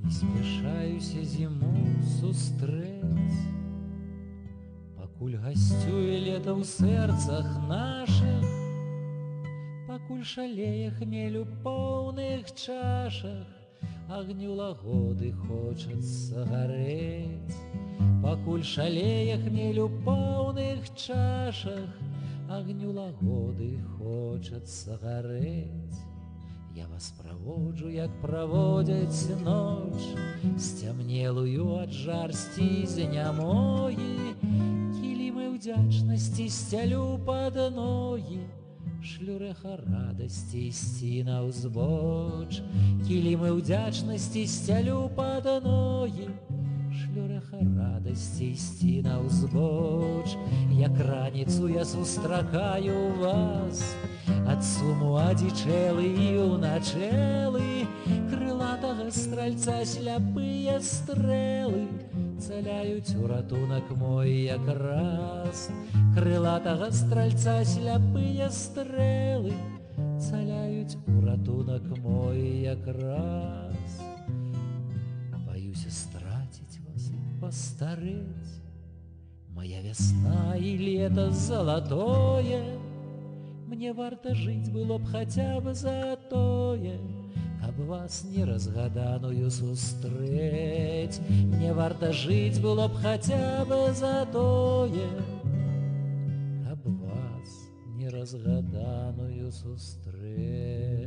і спяшаюся зіму сустрэць. Пакуль гасцюе лета ў сэрцах нашых, пакуль шалее хмелю поўных чашах, агню лагоды хочацца гарэць. Пакуль шалее хмелю поўных чашах, агню лагоды хочацца гарэць. Я вас праводжу, як праводзяць ноч, сцямнелую ад жарсці знямогі, кілімы ўдзячнасці сцялю пад ногі, шлю рэха радасці ісці наўзбоч. Кілімы ўдзячнасці сцялю пад ногі, шлю рэха радасці ісці наўзбоч. Як раніцу я сустракаю вас, ад суму адзічэлы і ўначэлы, крылатага стральца сляпыя стрэлы цаляюць у ратунак мой якраз. Крылатага стральца сляпыя стрэлы цаляюць у ратунак мой якраз. Баюся страціць вас і пастарэць, моя вясна і лета залатое. Мне варта жыць было б хаця б за тое, каб вас неразгаданую сустрэць. Мне варта жыць было б хаця б за тое, каб вас неразгаданую сустрэць.